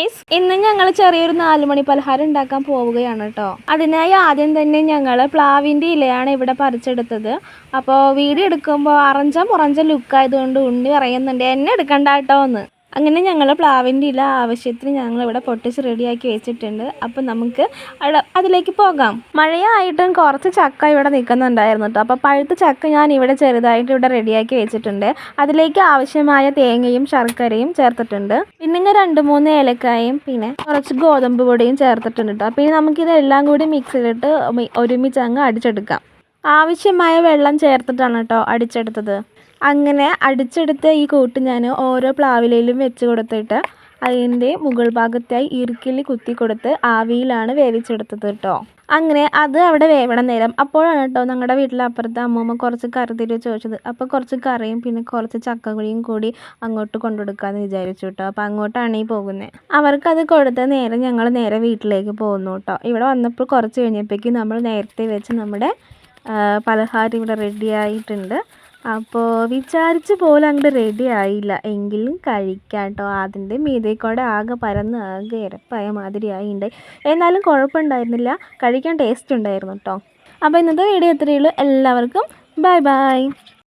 Guys, ഇന്ന് ഞങ്ങൾ ചെറിയൊരു 4 മണി പലഹാരം ഉണ്ടാക്കാൻ പോവുകയാണ് കേട്ടോ. അതിനായി ആദ്യം തന്നെ ഞങ്ങൾ പ്ലാവിൻ്റെ ഇലയാണ് ഇവിടെ പറിച്ചെടുത്തത്. അപ്പോൾ വീഡിയോ എടുക്കുമ്പോൾ അറഞ്ച പുറഞ്ച ലുക്കായതുകൊണ്ട് ഉണ്ണി പറയുന്നുണ്ട് എന്നെ എടുക്കണ്ട കേട്ടോ എന്ന്. അങ്ങനെ ഞങ്ങൾ പ്ലാവിൻ്റെ ഇല ആവശ്യത്തിന് ഞങ്ങളിവിടെ പൊട്ടിച്ച് റെഡിയാക്കി വെച്ചിട്ടുണ്ട്. അപ്പം നമുക്ക് അതിലേക്ക് പോകാം. മഴയായിട്ടും കുറച്ച് ചക്ക ഇവിടെ നിൽക്കുന്നുണ്ടായിരുന്നു കേട്ടോ. അപ്പോൾ പഴുത്ത ചക്ക ഞാൻ ഇവിടെ ചെറുതായിട്ട് ഇവിടെ റെഡിയാക്കി വെച്ചിട്ടുണ്ട്. അതിലേക്ക് ആവശ്യമായ തേങ്ങയും ശർക്കരയും ചേർത്തിട്ടുണ്ട്. പിന്നെ 2-3 ഏലക്കായും പിന്നെ കുറച്ച് ഗോതമ്പ് പൊടിയും ചേർത്തിട്ടുണ്ട് കേട്ടോ. പിന്നെ നമുക്കിതെല്ലാം കൂടി മിക്സിയിലിട്ട് ഒരുമിച്ച് അങ്ങ് അടിച്ചെടുക്കാം. ആവശ്യമായ വെള്ളം ചേർത്തിട്ടാണ് കേട്ടോ അടിച്ചെടുത്തത്. അങ്ങനെ അടിച്ചെടുത്ത ഈ കൂട്ട് ഞാൻ ഓരോ പ്ലാവിലയിലും വെച്ച് കൊടുത്തിട്ട് അതിൻ്റെ മുകൾ ഭാഗത്തായി ഇറുക്കിൽ കുത്തി കൊടുത്ത് ആവിയിലാണ് വേവിച്ചെടുത്തത് കേട്ടോ. അങ്ങനെ അത് അവിടെ വേവണ നേരം അപ്പോഴാണ് കേട്ടോ ഞങ്ങളുടെ വീട്ടിലെ അപ്പുറത്തെ അമ്മൂമ്മ കുറച്ച് കറി തരുമോ ചോദിച്ചത്. അപ്പോൾ കുറച്ച് കറിയും പിന്നെ കുറച്ച് ചക്കക്കുഴിയും കൂടി അങ്ങോട്ട് കൊണ്ടുകൊടുക്കാമെന്ന് വിചാരിച്ചു കേട്ടോ. അപ്പോൾ അങ്ങോട്ടാണ് ഈ പോകുന്നത്. അവർക്കത് കൊടുത്ത നേരം ഞങ്ങൾ നേരെ വീട്ടിലേക്ക് പോകുന്നു കേട്ടോ. ഇവിടെ വന്നപ്പോൾ കുറച്ച് കഴിഞ്ഞപ്പോഴേക്കും നമ്മൾ നേരത്തെ വെച്ച് നമ്മുടെ പലഹാരം ഇവിടെ റെഡി ആയിട്ടുണ്ട്. അപ്പോൾ വിചാരിച്ച പോലെ അങ്ങോട്ട് റെഡി ആയില്ല എങ്കിലും കഴിക്കാം കേട്ടോ. അതിൻ്റെ മീതേക്കൂടെ ആകെ പരന്ന് ആകെ ഇരപ്പായ മാതിരിയായിട്ടുണ്ട്. എന്നാലും കുഴപ്പമുണ്ടായിരുന്നില്ല, കഴിക്കാൻ ടേസ്റ്റ് ഉണ്ടായിരുന്നു കേട്ടോ. അപ്പോൾ ഇന്നത്തെ വീഡിയോ ഇത്രയേ ഉള്ളൂ. എല്ലാവർക്കും ബൈ ബൈ.